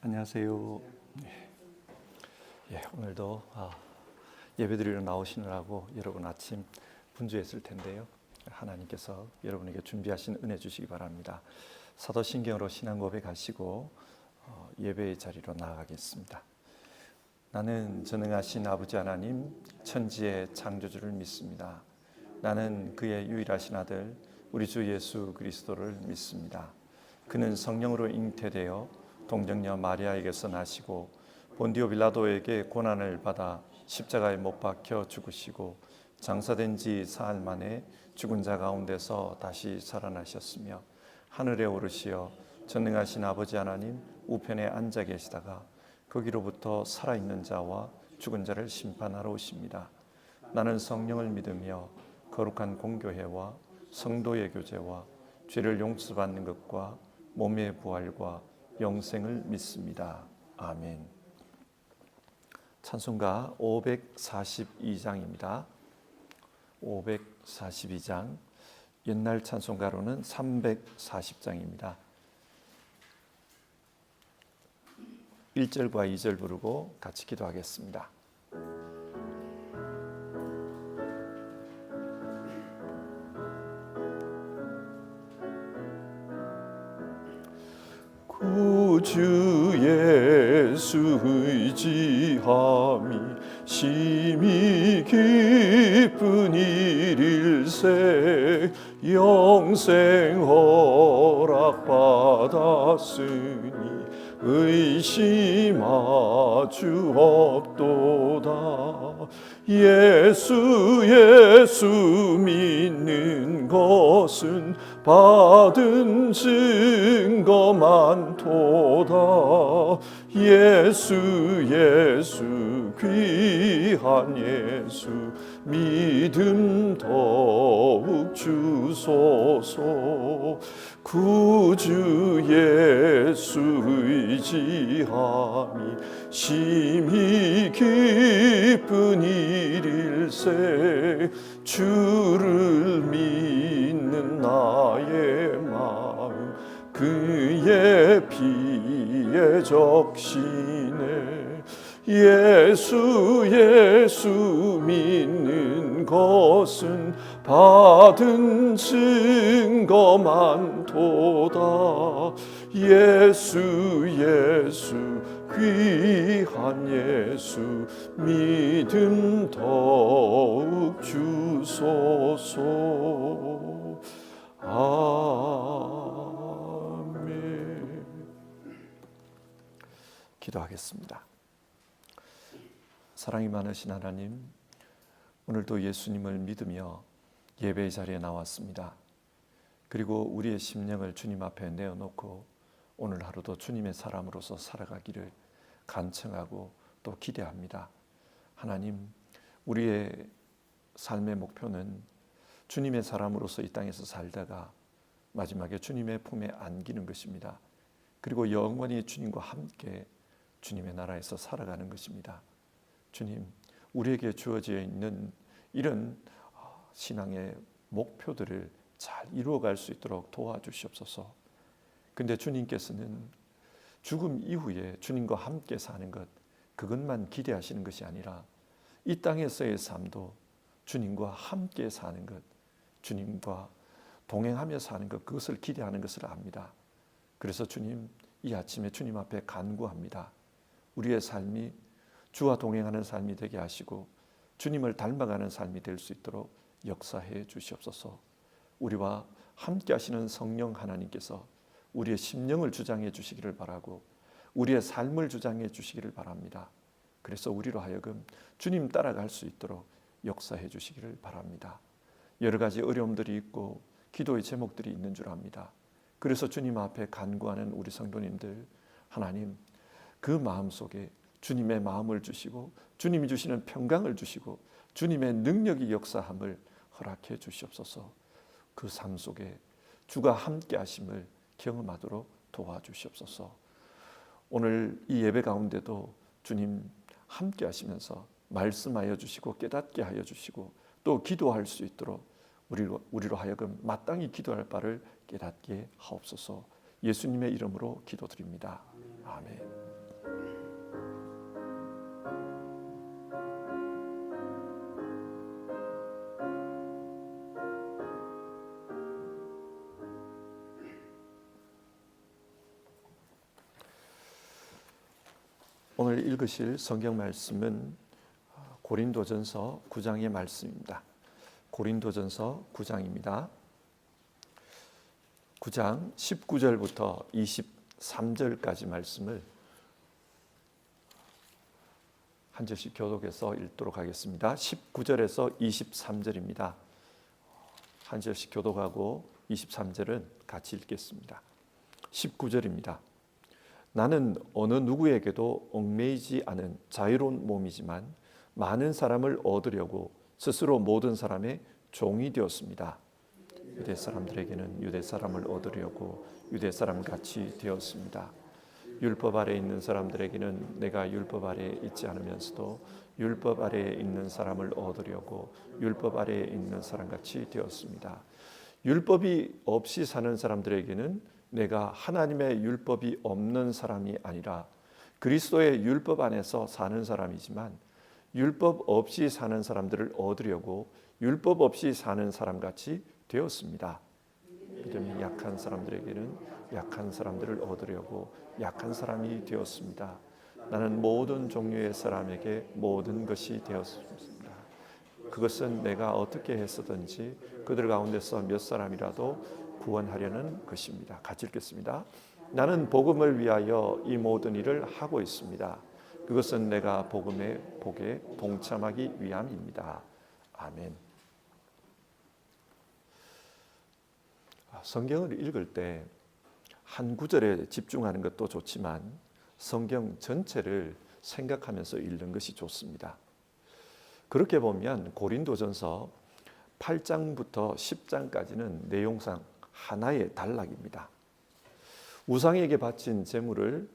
안녕하세요. 오늘도 예배드리러 나오시느라고 여러분 아침 분주했을 텐데요. 하나님께서 여러분에게 준비하신 은혜 주시기 바랍니다. 사도신경으로 신앙 고백하시고 예배의 자리로 나아가겠습니다. 나는 전능하신 아버지 하나님 천지의 창조주를 믿습니다. 나는 그의 유일하신 아들 우리 주 예수 그리스도를 믿습니다. 그는 성령으로 잉태되어 동정녀 마리아에게서 나시고 본디오 빌라도에게 고난을 받아 십자가에 못 박혀 죽으시고 장사된 지 사흘 만에 죽은 자 가운데서 다시 살아나셨으며 하늘에 오르시어 전능하신 아버지 하나님 우편에 앉아 계시다가 거기로부터 살아있는 자와 죽은 자를 심판하러 오십니다. 나는 성령을 믿으며 거룩한 공교회와 성도의 교제와 죄를 용서받는 것과 몸의 부활과 영생을 믿습니다. 아멘. 찬송가 542장입니다. 542장, 옛날 찬송가로는 340장입니다. 1절과 2절 부르고 같이 기도하겠습니다. 구주 예수 의지함이 심히 기쁜 일일세 영생 허락받았으니 의심하주 없도다. 예수 믿는 것은 받은 증거 많도다. 예수 귀한 예수 믿음 더욱 주소서. 구주 예수 의지함이 심히 기쁜 일일세 주를 믿는 나의 마음 그의 피에 적시네. 예수 믿는 것은 받은 증거 많도다. 예수 귀한 예수 믿음 더욱 주소서. 아멘. 기도하겠습니다. 사랑이 많으신 하나님, 오늘도 예수님을 믿으며 예배의 자리에 나왔습니다. 그리고 우리의 심령을 주님 앞에 내어놓고 오늘 하루도 주님의 사람으로서 살아가기를 간청하고 또 기대합니다. 하나님, 우리의 삶의 목표는 주님의 사람으로서 이 땅에서 살다가 마지막에 주님의 품에 안기는 것입니다. 그리고 영원히 주님과 함께 주님의 나라에서 살아가는 것입니다. 주님, 우리에게 주어져 있는 이런 신앙의 목표들을 잘 이루어갈 수 있도록 도와주시옵소서. 근데 주님께서는 죽음 이후에 주님과 함께 사는 것, 그것만 기대하시는 것이 아니라 이 땅에서의 삶도 주님과 함께 사는 것, 주님과 동행하며 사는 것, 그것을 기대하는 것을 압니다. 그래서 주님, 이 아침에 주님 앞에 간구합니다. 우리의 삶이 주와 동행하는 삶이 되게 하시고 주님을 닮아가는 삶이 될 수 있도록 역사해 주시옵소서. 우리와 함께 하시는 성령 하나님께서 우리의 심령을 주장해 주시기를 바라고 우리의 삶을 주장해 주시기를 바랍니다. 그래서 우리로 하여금 주님 따라갈 수 있도록 역사해 주시기를 바랍니다. 여러 가지 어려움들이 있고 기도의 제목들이 있는 줄 압니다. 그래서 주님 앞에 간구하는 우리 성도님들, 하나님 그 마음속에 주님의 마음을 주시고 주님이 주시는 평강을 주시고 주님의 능력이 역사함을 허락해 주시옵소서. 그 삶 속에 주가 함께 하심을 경험하도록 도와주시옵소서. 오늘 이 예배 가운데도 주님 함께 하시면서 말씀하여 주시고 깨닫게 하여 주시고 또 기도할 수 있도록 우리로 하여금 마땅히 기도할 바를 깨닫게 하옵소서. 예수님의 이름으로 기도드립니다. 아멘. 오늘 읽으실 성경 말씀은 고린도전서 9장의 말씀입니다. 고린도전서 9장입니다. 9장 19절부터 23절까지 말씀을 한 절씩 교독해서 읽도록 하겠습니다. 19절에서 23절입니다. 한 절씩 교독하고 23절은 같이 읽겠습니다. 19절입니다. 나는 어느 누구에게도 얽매이지 않은 자유로운 몸이지만 많은 사람을 얻으려고 스스로 모든 사람의 종이 되었습니다. 유대 사람들에게는 유대 사람을 얻으려고 유대 사람같이 되었습니다. 율법 아래에 있는 사람들에게는 내가 율법 아래에 있지 않으면서도 율법 아래에 있는 사람을 얻으려고 율법 아래에 있는 사람같이 되었습니다. 율법이 없이 사는 사람들에게는 내가 하나님의 율법이 없는 사람이 아니라 그리스도의 율법 안에서 사는 사람이지만 율법 없이 사는 사람들을 얻으려고 율법 없이 사는 사람같이 되었습니다. 믿음이 약한 사람들에게는 약한 사람들을 얻으려고 약한 사람이 되었습니다. 나는 모든 종류의 사람에게 모든 것이 되었습니다. 그것은 내가 어떻게 했었든지 그들 가운데서 몇 사람이라도 구원하려는 것입니다. 같이 읽겠습니다. 나는 복음을 위하여 이 모든 일을 하고 있습니다. 그것은 내가 복음의 복에 동참하기 위함입니다. 아멘. 성경을 읽을 때 한 구절에 집중하는 것도 좋지만 성경 전체를 생각하면서 읽는 것이 좋습니다. 그렇게 보면 고린도전서 8장부터 10장까지는 내용상 하나의 단락입니다. 우상에게 바친 제물을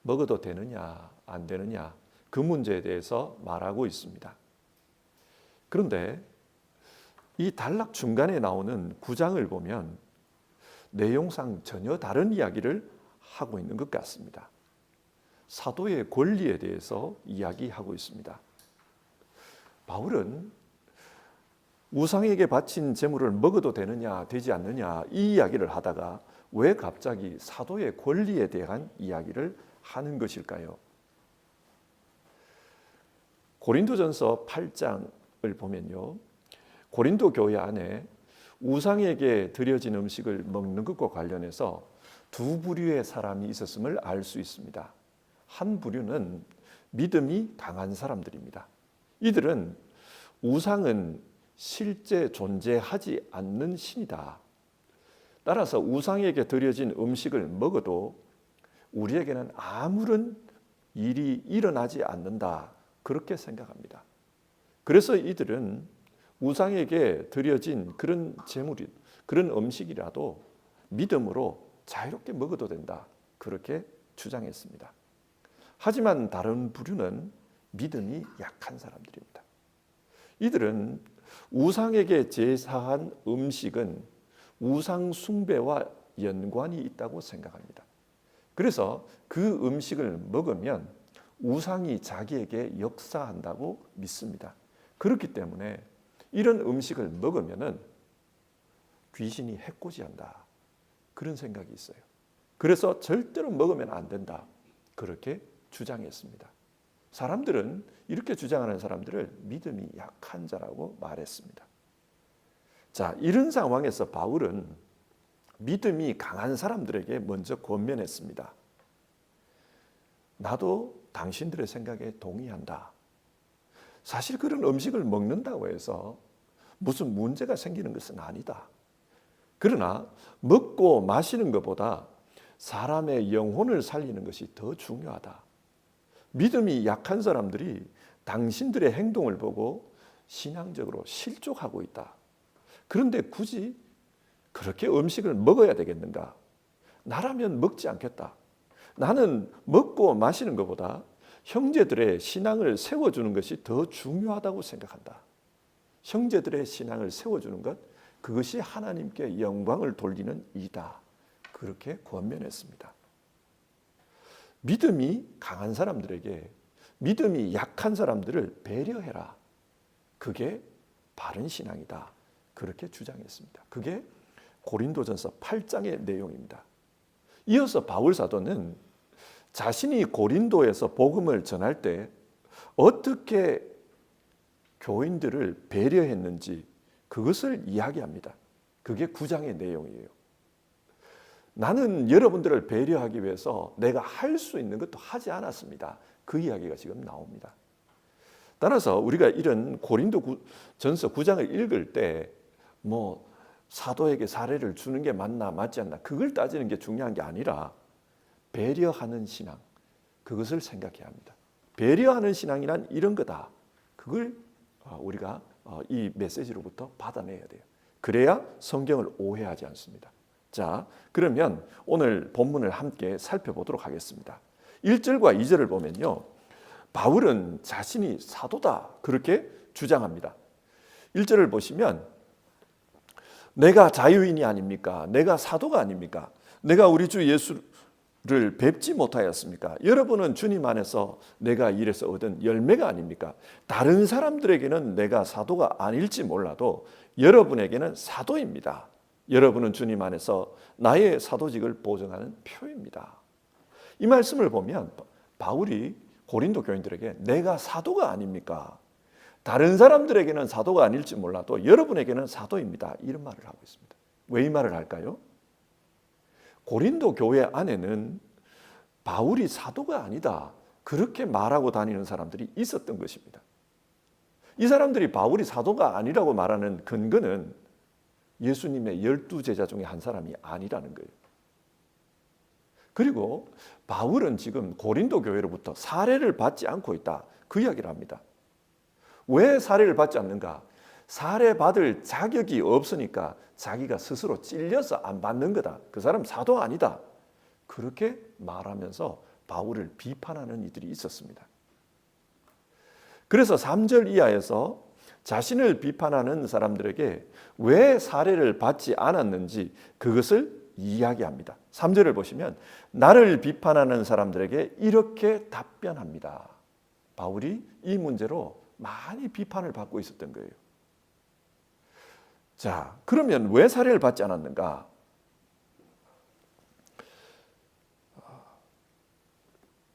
먹어도 되느냐 안 되느냐 그 문제에 대해서 말하고 있습니다. 그런데 이 단락 중간에 나오는 9장을 보면 내용상 전혀 다른 이야기를 하고 있는 것 같습니다. 사도의 권리에 대해서 이야기하고 있습니다. 바울은 우상에게 바친 제물을 먹어도 되느냐 되지 않느냐 이 이야기를 하다가 왜 갑자기 사도의 권리에 대한 이야기를 하는 것일까요? 고린도전서 8장을 보면요, 고린도 교회 안에 우상에게 드려진 음식을 먹는 것과 관련해서 두 부류의 사람이 있었음을 알 수 있습니다. 한 부류는 믿음이 강한 사람들입니다. 이들은 우상은 실제 존재하지 않는 신이다. 따라서 우상에게 드려진 음식을 먹어도 우리에게는 아무런 일이 일어나지 않는다. 그렇게 생각합니다. 그래서 이들은 우상에게 드려진 그런 제물이, 그런 음식이라도 믿음으로 자유롭게 먹어도 된다. 그렇게 주장했습니다. 하지만 다른 부류는 믿음이 약한 사람들입니다. 이들은 우상에게 제사한 음식은 우상 숭배와 연관이 있다고 생각합니다. 그래서 그 음식을 먹으면 우상이 자기에게 역사한다고 믿습니다. 그렇기 때문에 이런 음식을 먹으면은 귀신이 해코지한다. 그런 생각이 있어요. 그래서 절대로 먹으면 안 된다. 그렇게 주장했습니다. 사람들은 이렇게 주장하는 사람들을 믿음이 약한 자라고 말했습니다. 자, 이런 상황에서 바울은 믿음이 강한 사람들에게 먼저 권면했습니다. 나도 당신들의 생각에 동의한다. 사실 그런 음식을 먹는다고 해서 무슨 문제가 생기는 것은 아니다. 그러나 먹고 마시는 것보다 사람의 영혼을 살리는 것이 더 중요하다. 믿음이 약한 사람들이 당신들의 행동을 보고 신앙적으로 실족하고 있다. 그런데 굳이 그렇게 음식을 먹어야 되겠는가? 나라면 먹지 않겠다. 나는 먹고 마시는 것보다 형제들의 신앙을 세워주는 것이 더 중요하다고 생각한다. 형제들의 신앙을 세워주는 것, 그것이 하나님께 영광을 돌리는 일이다. 그렇게 권면했습니다. 믿음이 강한 사람들에게 믿음이 약한 사람들을 배려해라. 그게 바른 신앙이다. 그렇게 주장했습니다. 그게 고린도전서 8장의 내용입니다. 이어서 바울 사도는 자신이 고린도에서 복음을 전할 때 어떻게 교인들을 배려했는지 그것을 이야기합니다. 그게 9장의 내용이에요. 나는 여러분들을 배려하기 위해서 내가 할 수 있는 것도 하지 않았습니다. 그 이야기가 지금 나옵니다. 따라서 우리가 이런 고린도전서 9장을 읽을 때 뭐 사도에게 사례를 주는 게 맞나 맞지 않나 그걸 따지는 게 중요한 게 아니라 배려하는 신앙, 그것을 생각해야 합니다. 배려하는 신앙이란 이런 거다. 그걸 우리가 이 메시지로부터 받아내야 돼요. 그래야 성경을 오해하지 않습니다. 자, 그러면 오늘 본문을 함께 살펴보도록 하겠습니다. 1절과 2절을 보면요, 바울은 자신이 사도다 그렇게 주장합니다. 1절을 보시면 내가 자유인이 아닙니까? 내가 사도가 아닙니까? 내가 우리 주 예수를 뵙지 못하였습니까? 여러분은 주님 안에서 내가 일해서 얻은 열매가 아닙니까? 다른 사람들에게는 내가 사도가 아닐지 몰라도 여러분에게는 사도입니다. 여러분은 주님 안에서 나의 사도직을 보증하는 표입니다. 이 말씀을 보면 바울이 고린도 교인들에게 내가 사도가 아닙니까? 다른 사람들에게는 사도가 아닐지 몰라도 여러분에게는 사도입니다. 이런 말을 하고 있습니다. 왜 이 말을 할까요? 고린도 교회 안에는 바울이 사도가 아니다 그렇게 말하고 다니는 사람들이 있었던 것입니다. 이 사람들이 바울이 사도가 아니라고 말하는 근거는 예수님의 12제자 중에 한 사람이 아니라는 거예요. 그리고 바울은 지금 고린도 교회로부터 사례를 받지 않고 있다 그 이야기를 합니다. 왜 사례를 받지 않는가? 사례 받을 자격이 없으니까 자기가 스스로 찔려서 안 받는 거다. 그 사람 사도 아니다. 그렇게 말하면서 바울을 비판하는 이들이 있었습니다. 그래서 3절 이하에서 자신을 비판하는 사람들에게 왜 사례를 받지 않았는지 그것을 이야기합니다. 3절을 보시면 나를 비판하는 사람들에게 이렇게 답변합니다. 바울이 이 문제로 많이 비판을 받고 있었던 거예요. 자, 그러면 왜 사례를 받지 않았는가?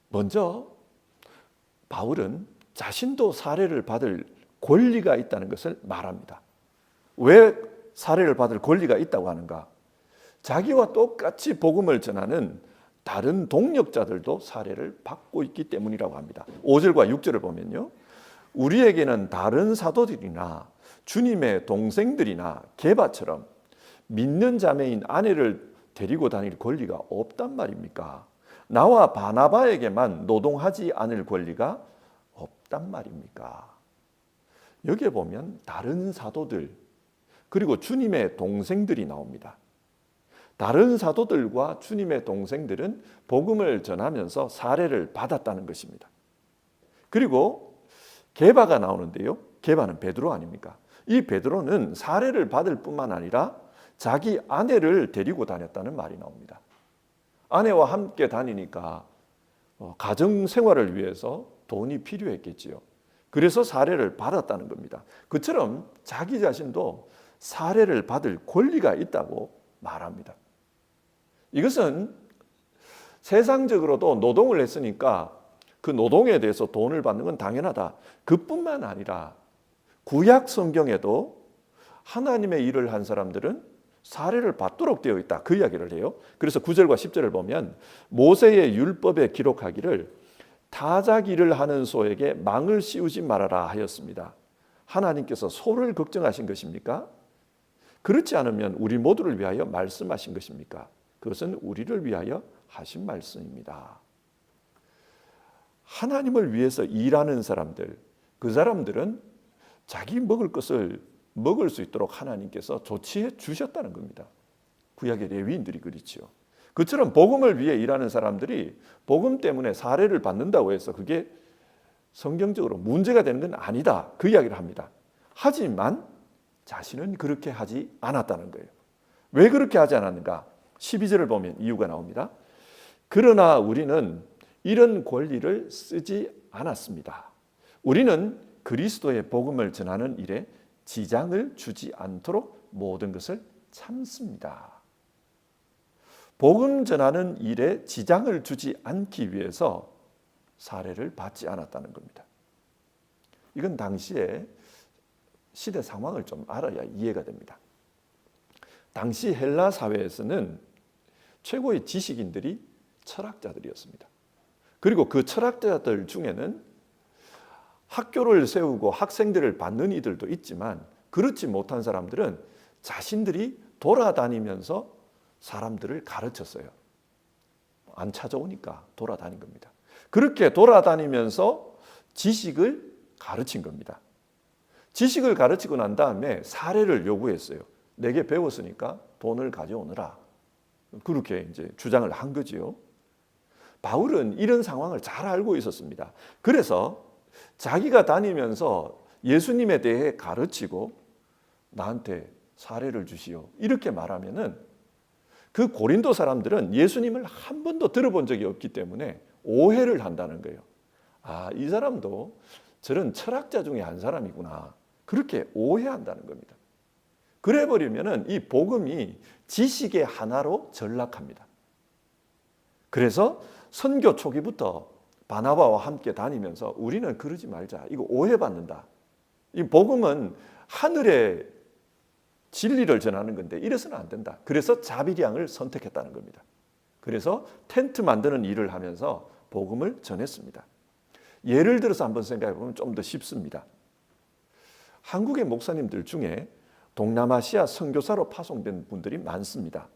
먼저 바울은 자신도 사례를 받을 권리가 있다는 것을 말합니다. 왜 사례를 받을 권리가 있다고 하는가? 자기와 똑같이 복음을 전하는 다른 동력자들도 사례를 받고 있기 때문이라고 합니다. 5절과 6절을 보면요, 우리에게는 다른 사도들이나 주님의 동생들이나 게바처럼 믿는 자매인 아내를 데리고 다닐 권리가 없단 말입니까? 나와 바나바에게만 노동하지 않을 권리가 없단 말입니까? 여기에 보면 다른 사도들 그리고 주님의 동생들이 나옵니다. 다른 사도들과 주님의 동생들은 복음을 전하면서 사례를 받았다는 것입니다. 그리고 게바가 나오는데요, 게바는 베드로 아닙니까? 이 베드로는 사례를 받을 뿐만 아니라 자기 아내를 데리고 다녔다는 말이 나옵니다. 아내와 함께 다니니까 가정 생활을 위해서 돈이 필요했겠지요. 그래서 사례를 받았다는 겁니다. 그처럼 자기 자신도 사례를 받을 권리가 있다고 말합니다. 이것은 세상적으로도 노동을 했으니까 그 노동에 대해서 돈을 받는 건 당연하다. 그뿐만 아니라 구약 성경에도 하나님의 일을 한 사람들은 사례를 받도록 되어 있다. 그 이야기를 해요. 그래서 9절과 10절을 보면 모세의 율법에 기록하기를 타작 일을 하는 소에게 망을 씌우지 말아라 하였습니다. 하나님께서 소를 걱정하신 것입니까? 그렇지 않으면 우리 모두를 위하여 말씀하신 것입니까? 그것은 우리를 위하여 하신 말씀입니다. 하나님을 위해서 일하는 사람들, 그 사람들은 자기 먹을 것을 먹을 수 있도록 하나님께서 조치해 주셨다는 겁니다. 구약의 레위인들이 그렇지요. 그처럼 복음을 위해 일하는 사람들이 복음 때문에 사례를 받는다고 해서 그게 성경적으로 문제가 되는 건 아니다. 그 이야기를 합니다. 하지만 자신은 그렇게 하지 않았다는 거예요. 왜 그렇게 하지 않았는가? 12절을 보면 이유가 나옵니다. 그러나 우리는 이런 권리를 쓰지 않았습니다. 우리는 그리스도의 복음을 전하는 일에 지장을 주지 않도록 모든 것을 참습니다. 복음 전하는 일에 지장을 주지 않기 위해서 사례를 받지 않았다는 겁니다. 이건 당시에 시대 상황을 좀 알아야 이해가 됩니다. 당시 헬라 사회에서는 최고의 지식인들이 철학자들이었습니다. 그리고 그 철학자들 중에는 학교를 세우고 학생들을 받는 이들도 있지만 그렇지 못한 사람들은 자신들이 돌아다니면서 사람들을 가르쳤어요. 안 찾아오니까 돌아다닌 겁니다. 그렇게 돌아다니면서 지식을 가르친 겁니다. 지식을 가르치고 난 다음에 사례를 요구했어요. 내게 배웠으니까 돈을 가져오너라. 그렇게 이제 주장을 한 거지요. 바울은 이런 상황을 잘 알고 있었습니다. 그래서 자기가 다니면서 예수님에 대해 가르치고 나한테 사례를 주시오. 이렇게 말하면은 그 고린도 사람들은 예수님을 한 번도 들어본 적이 없기 때문에 오해를 한다는 거예요. 아, 이 사람도 저런 철학자 중에 한 사람이구나. 그렇게 오해한다는 겁니다. 그래 버리면은 이 복음이 지식의 하나로 전락합니다. 그래서 선교 초기부터 바나바와 함께 다니면서 우리는 그러지 말자. 이거 오해받는다. 이 복음은 하늘의 진리를 전하는 건데 이래서는 안 된다. 그래서 자비량을 선택했다는 겁니다. 그래서 텐트 만드는 일을 하면서 복음을 전했습니다. 예를 들어서 한번 생각해 보면 좀 더 쉽습니다. 한국의 목사님들 중에 동남아시아 선교사로 파송된 분들이 많습니다.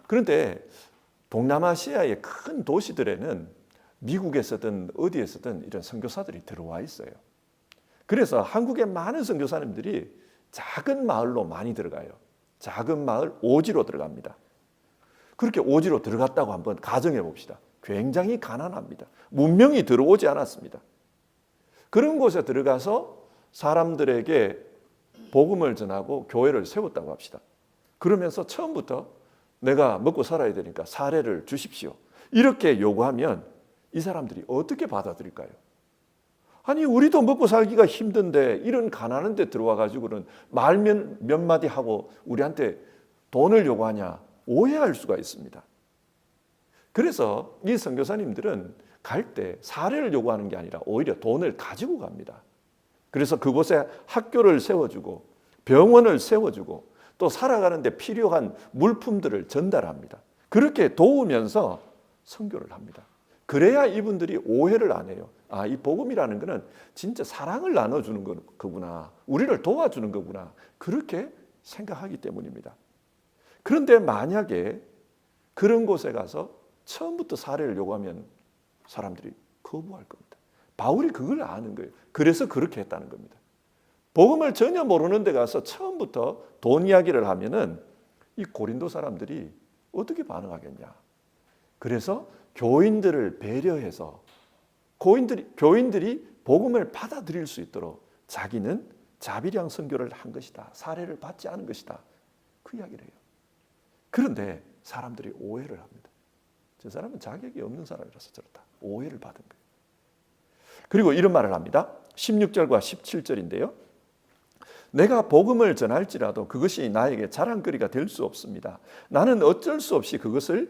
그런데 동남아시아의 큰 도시들에는 미국에서든 어디에서든 이런 선교사들이 들어와 있어요. 그래서 한국의 많은 선교사님들이 작은 마을로 많이 들어가요. 작은 마을 오지로 들어갑니다. 그렇게 오지로 들어갔다고 한번 가정해 봅시다. 굉장히 가난합니다. 문명이 들어오지 않았습니다. 그런 곳에 들어가서 사람들에게 복음을 전하고 교회를 세웠다고 합시다. 그러면서 처음부터 내가 먹고 살아야 되니까 사례를 주십시오. 이렇게 요구하면 이 사람들이 어떻게 받아들일까요? 아니 우리도 먹고 살기가 힘든데 이런 가난한 데 들어와 가지고는 말 몇 마디 하고 우리한테 돈을 요구하냐 오해할 수가 있습니다. 그래서 이 선교사님들은 갈 때 사례를 요구하는 게 아니라 오히려 돈을 가지고 갑니다. 그래서 그곳에 학교를 세워주고 병원을 세워주고 또 살아가는 데 필요한 물품들을 전달합니다. 그렇게 도우면서 선교를 합니다. 그래야 이분들이 오해를 안 해요. 아, 이 복음이라는 것은 진짜 사랑을 나눠주는 거구나. 우리를 도와주는 거구나. 그렇게 생각하기 때문입니다. 그런데 만약에 그런 곳에 가서 처음부터 사례를 요구하면 사람들이 거부할 겁니다. 바울이 그걸 아는 거예요. 그래서 그렇게 했다는 겁니다. 복음을 전혀 모르는 데 가서 처음부터 돈 이야기를 하면은 이 고린도 사람들이 어떻게 반응하겠냐. 그래서 교인들을 배려해서 교인들이 복음을 받아들일 수 있도록 자기는 자비량 선교를 한 것이다. 사례를 받지 않은 것이다. 그 이야기를 해요. 그런데 사람들이 오해를 합니다. 저 사람은 자격이 없는 사람이라서 저렇다. 오해를 받은 거예요. 그리고 이런 말을 합니다. 16절과 17절인데요. 내가 복음을 전할지라도 그것이 나에게 자랑거리가 될 수 없습니다. 나는 어쩔 수 없이 그것을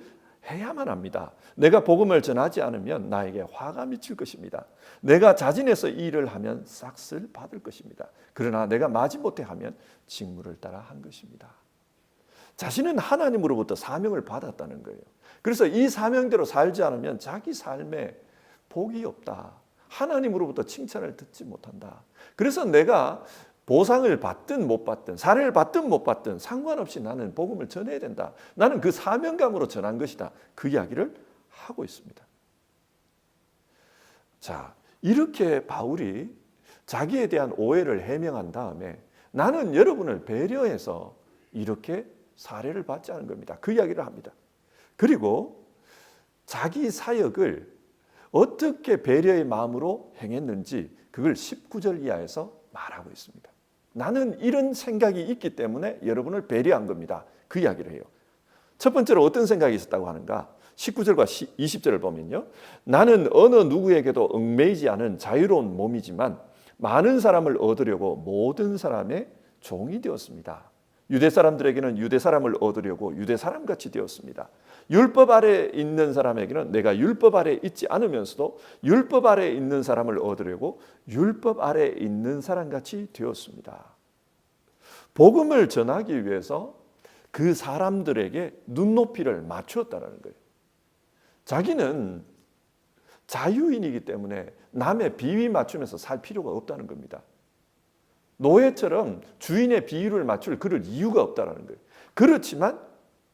해야만 합니다. 내가 복음을 전하지 않으면 나에게 화가 미칠 것입니다. 내가 자진해서 이 일을 하면 싹쓸 받을 것입니다. 그러나 내가 마지못해 하면 직무를 따라 한 것입니다. 자신은 하나님으로부터 사명을 받았다는 거예요. 그래서 이 사명대로 살지 않으면 자기 삶에 복이 없다. 하나님으로부터 칭찬을 듣지 못한다. 그래서 내가 보상을 받든 못 받든 사례를 받든 못 받든 상관없이 나는 복음을 전해야 된다. 나는 그 사명감으로 전한 것이다. 그 이야기를 하고 있습니다. 자, 이렇게 바울이 자기에 대한 오해를 해명한 다음에 나는 여러분을 배려해서 이렇게 사례를 받지 않은 겁니다. 그 이야기를 합니다. 그리고 자기 사역을 어떻게 배려의 마음으로 행했는지 그걸 19절 이하에서 말하고 있습니다. 나는 이런 생각이 있기 때문에 여러분을 배려한 겁니다. 그 이야기를 해요. 첫 번째로 어떤 생각이 있었다고 하는가? 19절과 20절을 보면요. 나는 어느 누구에게도 얽매이지 않은 자유로운 몸이지만 많은 사람을 얻으려고 모든 사람의 종이 되었습니다. 유대 사람들에게는 유대 사람을 얻으려고 유대 사람같이 되었습니다. 율법 아래 있는 사람에게는 내가 율법 아래 있지 않으면서도 율법 아래 있는 사람을 얻으려고 율법 아래 있는 사람같이 되었습니다. 복음을 전하기 위해서 그 사람들에게 눈높이를 맞추었다는 거예요. 자기는 자유인이기 때문에 남의 비위 맞추면서 살 필요가 없다는 겁니다. 노예처럼 주인의 비위를 맞출 그럴 이유가 없다는 거예요. 그렇지만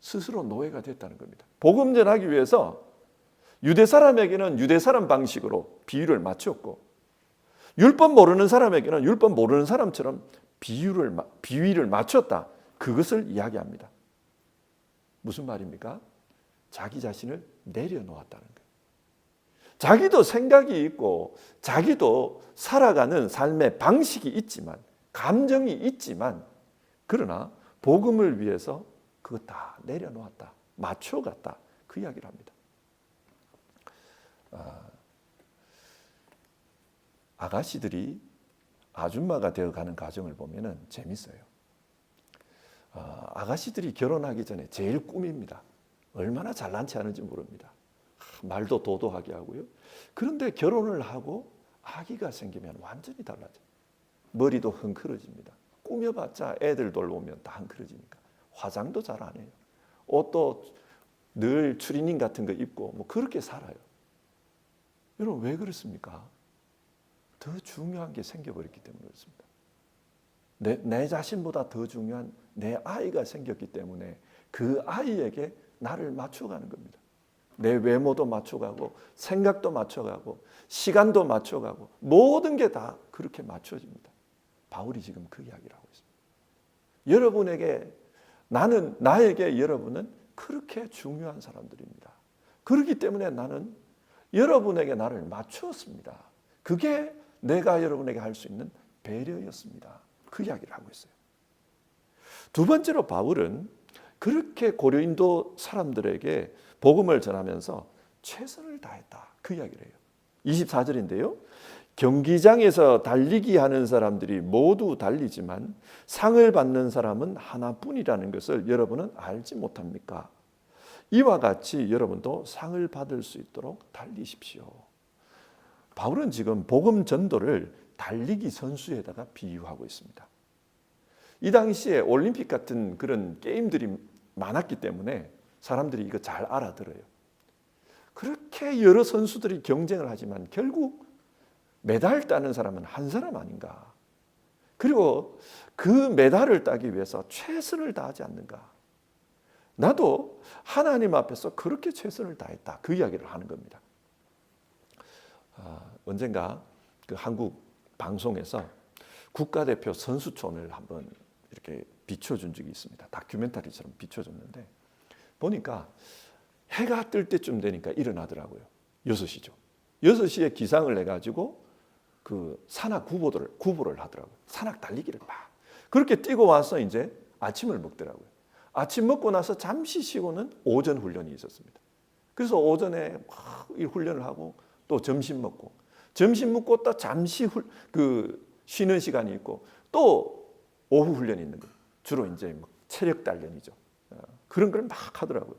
스스로 노예가 됐다는 겁니다. 복음 전하기 위해서 유대 사람에게는 유대 사람 방식으로 비위를 맞췄고 율법 모르는 사람에게는 율법 모르는 사람처럼 비위를 맞췄다. 그것을 이야기합니다. 무슨 말입니까? 자기 자신을 내려놓았다는 거예요. 자기도 생각이 있고 자기도 살아가는 삶의 방식이 있지만 감정이 있지만 그러나 복음을 위해서 그거 다 내려놓았다. 맞춰갔다. 그 이야기를 합니다. 아가씨들이 아줌마가 되어가는 과정을 보면 재밌어요. 아가씨들이 결혼하기 전에 제일 꿈입니다. 얼마나 잘난 체 하는지 모릅니다. 말도 도도하게 하고요. 그런데 결혼을 하고 아기가 생기면 완전히 달라져요. 머리도 흥크러집니다. 꾸며봤자 애들 돌보면 다 흥크러지니까. 화장도 잘 안 해요. 옷도 늘 추리닝 같은 거 입고 뭐 그렇게 살아요. 여러분 왜 그렇습니까? 더 중요한 게 생겨버렸기 때문에 그렇습니다. 내 자신보다 더 중요한 내 아이가 생겼기 때문에 그 아이에게 나를 맞춰가는 겁니다. 내 외모도 맞춰가고 생각도 맞춰가고 시간도 맞춰가고 모든 게 다 그렇게 맞춰집니다. 바울이 지금 그 이야기를 하고 있습니다. 여러분에게 나에게 여러분은 그렇게 중요한 사람들입니다. 그렇기 때문에 나는 여러분에게 나를 맞추었습니다. 그게 내가 여러분에게 할 수 있는 배려였습니다. 그 이야기를 하고 있어요. 두 번째로 바울은 그렇게 고린도 사람들에게 복음을 전하면서 최선을 다했다. 그 이야기를 해요. 24절인데요. 경기장에서 달리기 하는 사람들이 모두 달리지만 상을 받는 사람은 하나뿐이라는 것을 여러분은 알지 못합니까? 이와 같이 여러분도 상을 받을 수 있도록 달리십시오. 바울은 지금 복음 전도를 달리기 선수에다가 비유하고 있습니다. 이 당시에 올림픽 같은 그런 게임들이 많았기 때문에 사람들이 이거 잘 알아들어요. 그렇게 여러 선수들이 경쟁을 하지만 결국 메달 따는 사람은 한 사람 아닌가. 그리고 그 메달을 따기 위해서 최선을 다하지 않는가. 나도 하나님 앞에서 그렇게 최선을 다했다. 그 이야기를 하는 겁니다. 언젠가 그 한국 방송에서 국가대표 선수촌을 한번 이렇게 비춰준 적이 있습니다. 다큐멘터리처럼 비춰줬는데 보니까 해가 뜰 때쯤 되니까 일어나더라고요. 6시죠. 6시에 기상을 해가지고 그 산악 구보를 하더라고요. 산악 달리기를 막. 그렇게 뛰고 와서 이제 아침을 먹더라고요. 아침 먹고 나서 잠시 쉬고는 오전 훈련이 있었습니다. 그래서 오전에 막 이 훈련을 하고 또 점심 먹고 또 잠시 쉬는 시간이 있고 또 오후 훈련이 있는 거예요. 주로 이제 체력 단련이죠. 그런 걸 막 하더라고요.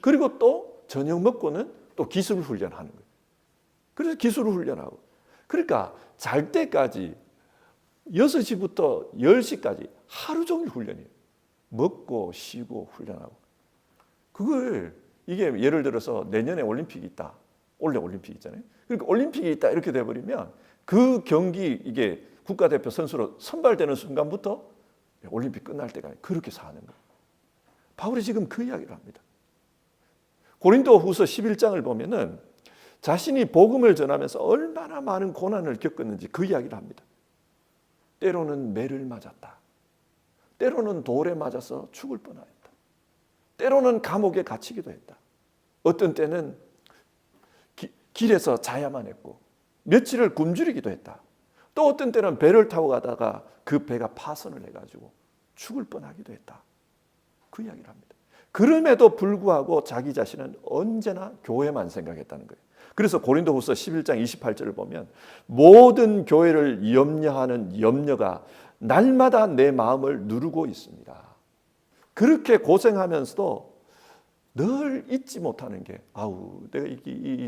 그리고 또 저녁 먹고는 또 기술 훈련하는 거예요. 그래서 기술 훈련하고. 그러니까 잘 때까지 6시부터 10시까지 하루 종일 훈련이에요. 먹고 쉬고 훈련하고. 그걸 이게 예를 들어서 내년에 올림픽이 있다. 올해 올림픽 있잖아요. 그러니까 올림픽이 있다 이렇게 돼버리면 그 경기 이게 국가대표 선수로 선발되는 순간부터 올림픽 끝날 때까지 그렇게 사는 거예요. 바울이 지금 그 이야기를 합니다. 고린도후서 11장을 보면은 자신이 복음을 전하면서 얼마나 많은 고난을 겪었는지 그 이야기를 합니다. 때로는 매를 맞았다. 때로는 돌에 맞아서 죽을 뻔하였다. 때로는 감옥에 갇히기도 했다. 어떤 때는 길에서 자야만 했고 며칠을 굶주리기도 했다. 또 어떤 때는 배를 타고 가다가 그 배가 파손을 해가지고 죽을 뻔하기도 했다. 그 이야기를 합니다. 그럼에도 불구하고 자기 자신은 언제나 교회만 생각했다는 거예요. 그래서 고린도후서 11장 28절을 보면 모든 교회를 염려하는 염려가 날마다 내 마음을 누르고 있습니다. 그렇게 고생하면서도 늘 잊지 못하는 게 내가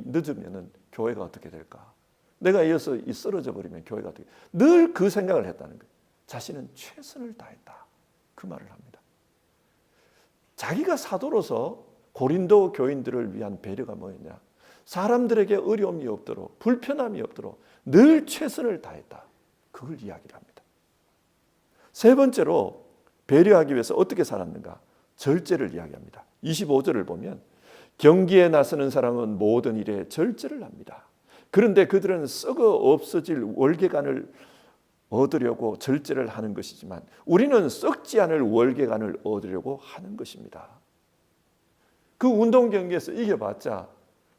늦으면은 교회가 어떻게 될까? 내가 이어서 쓰러져 버리면 교회가 어떻게? 늘 그 생각을 했다는 거예요. 자신은 최선을 다했다. 그 말을 합니다. 자기가 사도로서 고린도 교인들을 위한 배려가 뭐였냐? 사람들에게 어려움이 없도록 불편함이 없도록 늘 최선을 다했다. 그걸 이야기를 합니다. 세 번째로 배려하기 위해서 어떻게 살았는가? 절제를 이야기합니다. 25절을 보면 경기에 나서는 사람은 모든 일에 절제를 합니다. 그런데 그들은 썩어 없어질 월계관을 얻으려고 절제를 하는 것이지만 우리는 썩지 않을 월계관을 얻으려고 하는 것입니다. 그 운동 경기에서 이겨봤자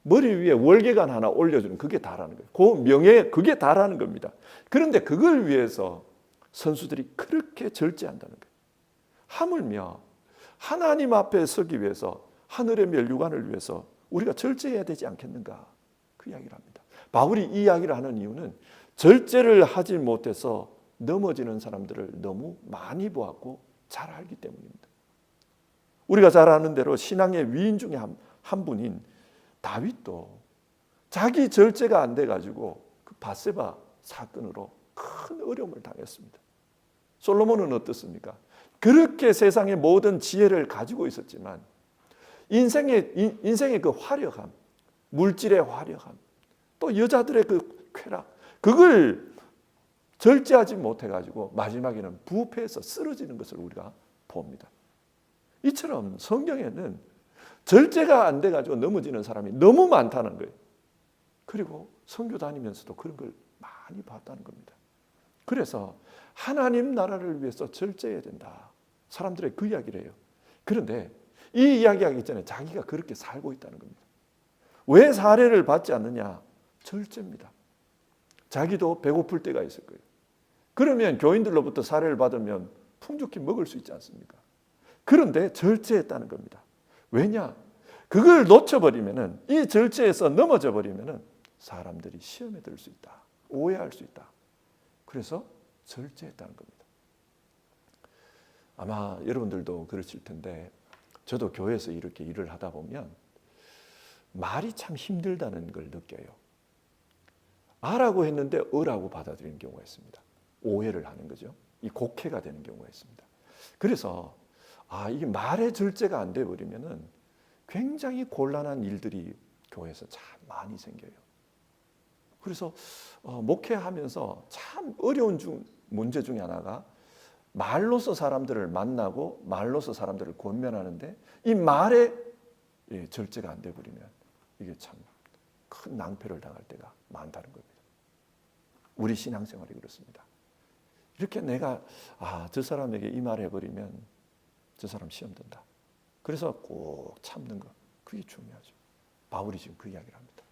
머리 위에 월계관 하나 올려주는 그게 다라는 거예요. 그 명예 그게 다라는 겁니다. 그런데 그걸 위해서 선수들이 그렇게 절제한다는 거예요. 하물며 하나님 앞에 서기 위해서 하늘의 면류관을 위해서 우리가 절제해야 되지 않겠는가? 그 이야기를 합니다. 바울이 이 이야기를 하는 이유는 절제를 하지 못해서 넘어지는 사람들을 너무 많이 보았고 잘 알기 때문입니다. 우리가 잘 아는 대로 신앙의 위인 중에 한 분인 다윗도 자기 절제가 안 돼가지고 그 바세바 사건으로 큰 어려움을 당했습니다. 솔로몬은 어떻습니까? 그렇게 세상의 모든 지혜를 가지고 있었지만 인생의 그 화려함, 물질의 화려함, 또 여자들의 그 쾌락, 그걸 절제하지 못해가지고 마지막에는 부패해서 쓰러지는 것을 우리가 봅니다. 이처럼 성경에는 절제가 안 돼가지고 넘어지는 사람이 너무 많다는 거예요. 그리고 선교 다니면서도 그런 걸 많이 봤다는 겁니다. 그래서 하나님 나라를 위해서 절제해야 된다. 사람들의 그 이야기를 해요. 그런데 이 이야기하기 전에 자기가 그렇게 살고 있다는 겁니다. 왜 사례를 받지 않느냐? 절제입니다. 자기도 배고플 때가 있을 거예요. 그러면 교인들로부터 사례를 받으면 풍족히 먹을 수 있지 않습니까? 그런데 절제했다는 겁니다. 왜냐? 그걸 놓쳐버리면은, 이 절제에서 넘어져 버리면은 사람들이 시험에 들 수 있다. 오해할 수 있다. 그래서 절제했다는 겁니다. 아마 여러분들도 그러실 텐데 저도 교회에서 이렇게 일을 하다 보면 말이 참 힘들다는 걸 느껴요. 아라고 했는데 어라고 받아들이는 경우가 있습니다. 오해를 하는 거죠. 이 곡해가 되는 경우가 있습니다. 그래서 이게 말의 절제가 안 돼 버리면은 굉장히 곤란한 일들이 교회에서 참 많이 생겨요. 그래서 목회하면서 참 어려운 문제 중에 하나가 말로서 사람들을 만나고 말로서 사람들을 권면하는데 이 말에 절제가 안 돼 버리면 이게 참 큰 낭패를 당할 때가 많다는 겁니다. 우리 신앙생활이 그렇습니다. 이렇게 내가 저 사람에게 이 말 해버리면 저 사람 시험 든다. 그래서 꼭 참는 거, 그게 중요하죠. 바울이 지금 그 이야기를 합니다.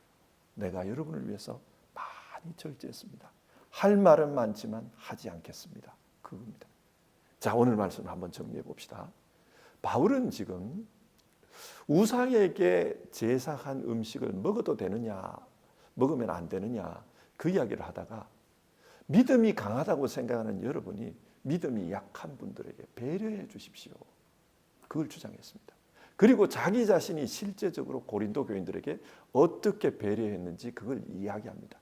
내가 여러분을 위해서 많이 절제했습니다. 할 말은 많지만 하지 않겠습니다. 그겁니다. 자, 오늘 말씀을 한번 정리해 봅시다. 바울은 지금 우상에게 제사한 음식을 먹어도 되느냐, 먹으면 안 되느냐, 그 이야기를 하다가 믿음이 강하다고 생각하는 여러분이 믿음이 약한 분들에게 배려해 주십시오. 그걸 주장했습니다. 그리고 자기 자신이 실제적으로 고린도 교인들에게 어떻게 배려했는지 그걸 이야기합니다.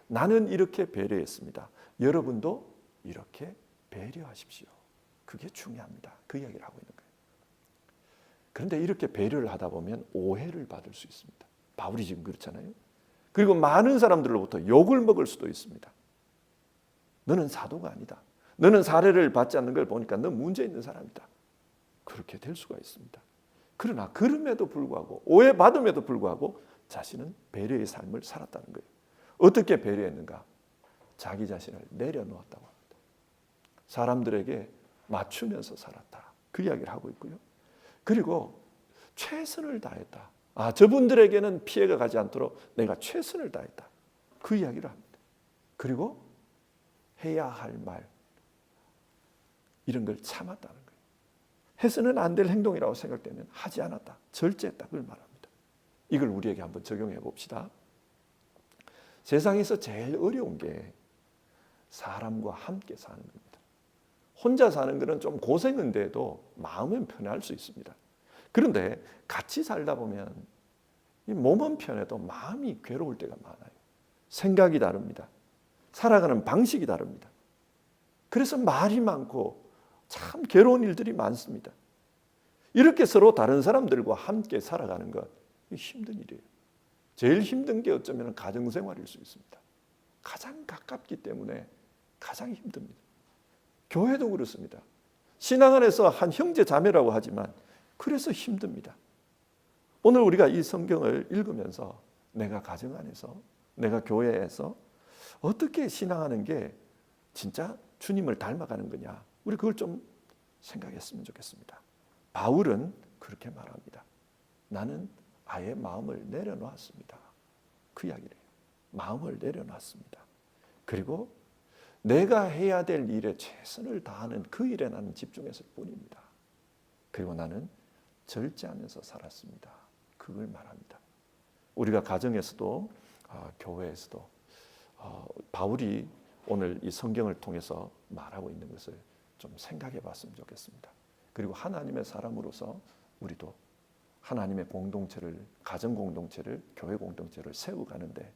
나는 이렇게 배려했습니다. 여러분도 이렇게 배려하십시오. 그게 중요합니다. 그 이야기를 하고 있는 거예요. 그런데 이렇게 배려를 하다 보면 오해를 받을 수 있습니다. 바울이 지금 그렇잖아요. 그리고 많은 사람들로부터 욕을 먹을 수도 있습니다. 너는 사도가 아니다. 너는 사례를 받지 않는 걸 보니까 너 문제 있는 사람이다. 그렇게 될 수가 있습니다. 그러나 그럼에도 불구하고 오해받음에도 불구하고 자신은 배려의 삶을 살았다는 거예요. 어떻게 배려했는가? 자기 자신을 내려놓았다고 합니다. 사람들에게 맞추면서 살았다. 그 이야기를 하고 있고요. 그리고 최선을 다했다. 저분들에게는 피해가 가지 않도록 내가 최선을 다했다. 그 이야기를 합니다. 그리고 해야 할 말, 이런 걸 참았다는 거예요. 해서는 안 될 행동이라고 생각되면 하지 않았다. 절제했다. 그걸 말합니다. 이걸 우리에게 한번 적용해 봅시다. 세상에서 제일 어려운 게 사람과 함께 사는 겁니다. 혼자 사는 것은 좀 고생인데도 마음은 편할 수 있습니다. 그런데 같이 살다 보면 이 몸은 편해도 마음이 괴로울 때가 많아요. 생각이 다릅니다. 살아가는 방식이 다릅니다. 그래서 말이 많고 참 괴로운 일들이 많습니다. 이렇게 서로 다른 사람들과 함께 살아가는 것 힘든 일이에요. 제일 힘든 게 어쩌면 가정생활일 수 있습니다. 가장 가깝기 때문에 가장 힘듭니다. 교회도 그렇습니다. 신앙 안에서 한 형제 자매라고 하지만 그래서 힘듭니다. 오늘 우리가 이 성경을 읽으면서 내가 가정 안에서, 내가 교회에서 어떻게 신앙하는 게 진짜 주님을 닮아가는 거냐, 우리 그걸 좀 생각했으면 좋겠습니다. 바울은 그렇게 말합니다. 나는 아예 마음을 내려놓았습니다. 그 이야기를 해요. 마음을 내려놨습니다. 그리고 내가 해야 될 일에 최선을 다하는 그 일에 나는 집중했을 뿐입니다. 그리고 나는 절제하면서 살았습니다. 그걸 말합니다. 우리가 가정에서도 교회에서도 바울이 오늘 이 성경을 통해서 말하고 있는 것을 좀 생각해 봤으면 좋겠습니다. 그리고 하나님의 사람으로서 우리도 하나님의 공동체를, 가정 공동체를, 교회 공동체를 세워가는데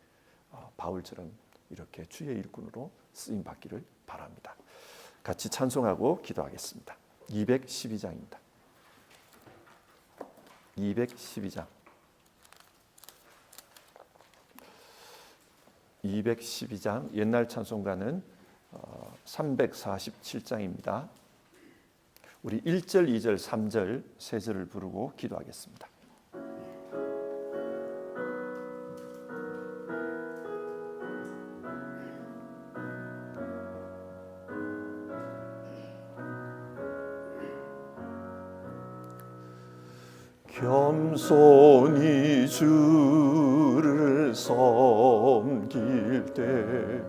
바울처럼 이렇게 주의 일꾼으로 쓰임 받기를 바랍니다. 같이 찬송하고 기도하겠습니다. 212장입니다. 212장. 212장 옛날 찬송가는 347장입니다. 우리 1절, 2절, 3절 세 절을 부르고 기도하겠습니다. 겸손히 주를 섬길 때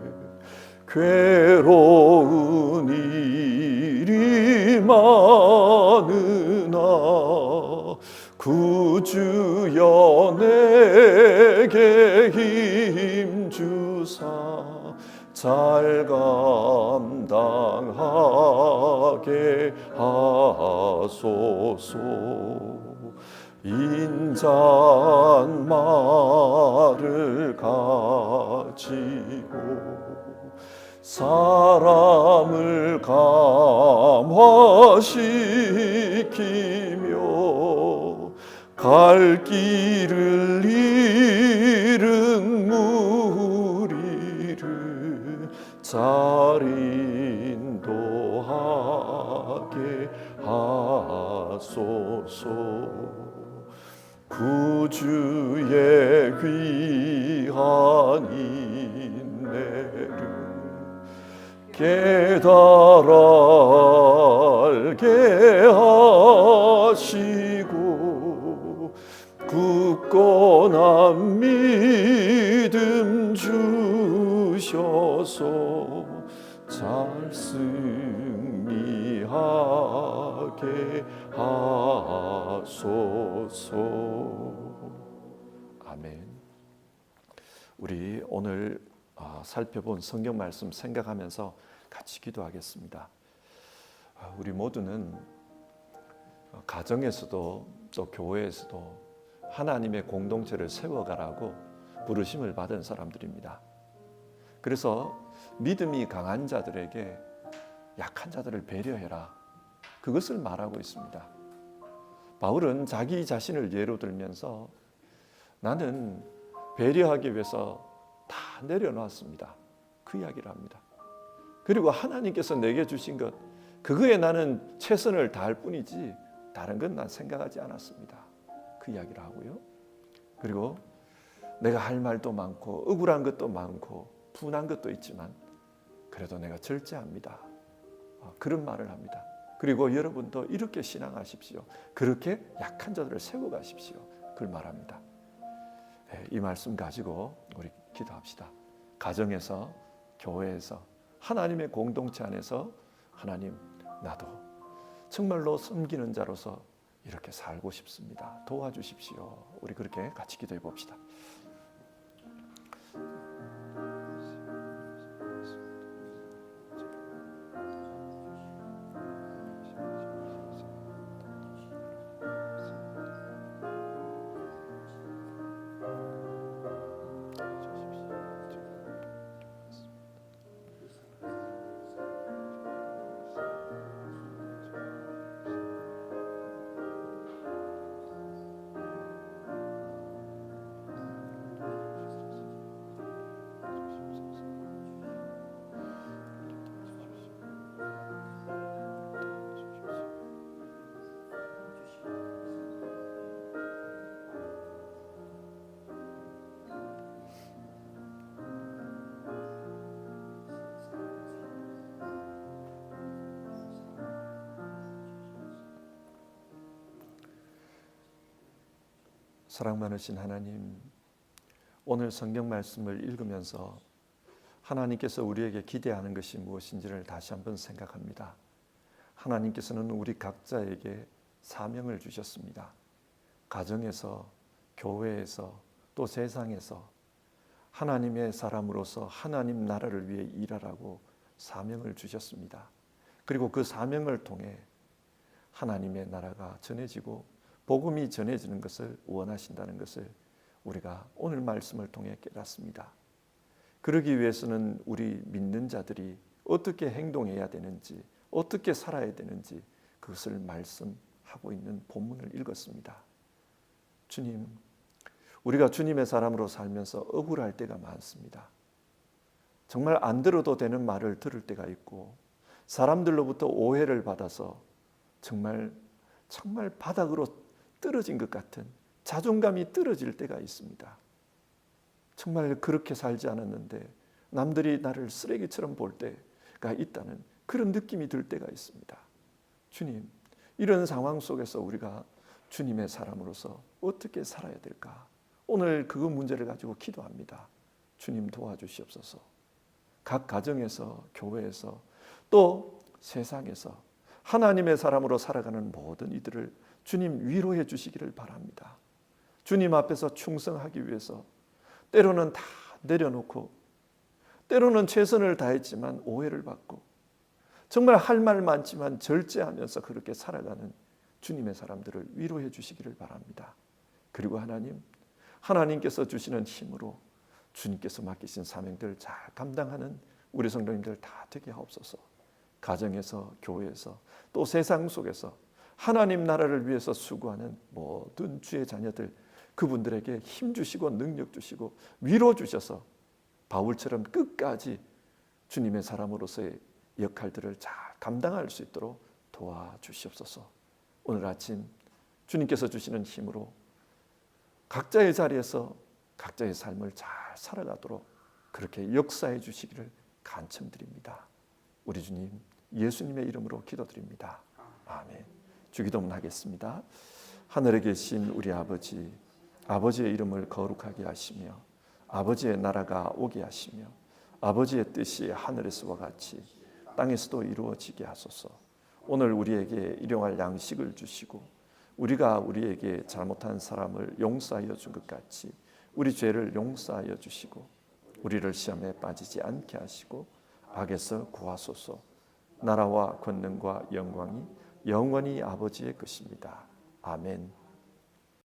괴로운 일이 많으나 구주여 내게 힘주사 잘 감당하게 하소서. 인자한 말을 가지고 사람을 감화시키며 갈 길을 잃은 무리를 잘 인도하게 하소서. 구주의 귀한 인내를 깨달아 알게 하시고 굳건한 믿음 주셔서 잘 승리하게 하소서. 아멘. 우리 오늘 살펴본 성경 말씀 생각하면서 같이 기도하겠습니다. 우리 모두는 가정에서도 또 교회에서도 하나님의 공동체를 세워가라고 부르심을 받은 사람들입니다. 그래서 믿음이 강한 자들에게 약한 자들을 배려해라, 그것을 말하고 있습니다. 바울은 자기 자신을 예로 들면서 나는 배려하기 위해서 다 내려놨습니다, 그 이야기를 합니다. 그리고 하나님께서 내게 주신 것, 그거에 나는 최선을 다할 뿐이지 다른 건 난 생각하지 않았습니다, 그 이야기를 하고요. 그리고 내가 할 말도 많고 억울한 것도 많고 분한 것도 있지만 그래도 내가 절제합니다, 그런 말을 합니다. 그리고 여러분도 이렇게 신앙하십시오, 그렇게 약한 자들을 세워가십시오, 그걸 말합니다. 이 말씀 가지고 우리 기도합시다. 가정에서, 교회에서, 하나님의 공동체 안에서 하나님, 나도 정말로 섬기는 자로서 이렇게 살고 싶습니다, 도와주십시오. 우리 그렇게 같이 기도해 봅시다. 사랑 많으신 하나님, 오늘 성경 말씀을 읽으면서 하나님께서 우리에게 기대하는 것이 무엇인지를 다시 한번 생각합니다. 하나님께서는 우리 각자에게 사명을 주셨습니다. 가정에서, 교회에서, 또 세상에서 하나님의 사람으로서 하나님 나라를 위해 일하라고 사명을 주셨습니다. 그리고 그 사명을 통해 하나님의 나라가 전해지고 복음이 전해지는 것을 원하신다는 것을 우리가 오늘 말씀을 통해 깨닫습니다. 그러기 위해서는 우리 믿는 자들이 어떻게 행동해야 되는지, 어떻게 살아야 되는지 그것을 말씀하고 있는 본문을 읽었습니다. 주님, 우리가 주님의 사람으로 살면서 억울할 때가 많습니다. 정말 안 들어도 되는 말을 들을 때가 있고 사람들로부터 오해를 받아서 정말 바닥으로 떨어진 것 같은 자존감이 떨어질 때가 있습니다. 정말 그렇게 살지 않았는데 남들이 나를 쓰레기처럼 볼 때가 있다는 그런 느낌이 들 때가 있습니다. 주님, 이런 상황 속에서 우리가 주님의 사람으로서 어떻게 살아야 될까? 오늘 그 문제를 가지고 기도합니다. 주님 도와주시옵소서. 각 가정에서, 교회에서, 또 세상에서 하나님의 사람으로 살아가는 모든 이들을 주님 위로해 주시기를 바랍니다. 주님 앞에서 충성하기 위해서 때로는 다 내려놓고 때로는 최선을 다했지만 오해를 받고 정말 할 말 많지만 절제하면서 그렇게 살아가는 주님의 사람들을 위로해 주시기를 바랍니다. 그리고 하나님께서 주시는 힘으로 주님께서 맡기신 사명들 잘 감당하는 우리 성도님들 다 되게 하옵소서. 가정에서, 교회에서, 또 세상 속에서 하나님 나라를 위해서 수고하는 모든 주의 자녀들, 그분들에게 힘 주시고 능력 주시고 위로 주셔서 바울처럼 끝까지 주님의 사람으로서의 역할들을 잘 감당할 수 있도록 도와주시옵소서. 오늘 아침 주님께서 주시는 힘으로 각자의 자리에서 각자의 삶을 잘 살아가도록 그렇게 역사해 주시기를 간청드립니다. 우리 주님 예수님의 이름으로 기도드립니다. 아멘. 주기도문 하겠습니다. 하늘에 계신 우리 아버지, 아버지의 이름을 거룩하게 하시며 아버지의 나라가 오게 하시며 아버지의 뜻이 하늘에서와 같이 땅에서도 이루어지게 하소서. 오늘 우리에게 일용할 양식을 주시고 우리가 우리에게 잘못한 사람을 용서하여 준 것 같이 우리 죄를 용서하여 주시고 우리를 시험에 빠지지 않게 하시고 악에서 구하소서. 나라와 권능과 영광이 영원히 아버지의 것입니다. 아멘.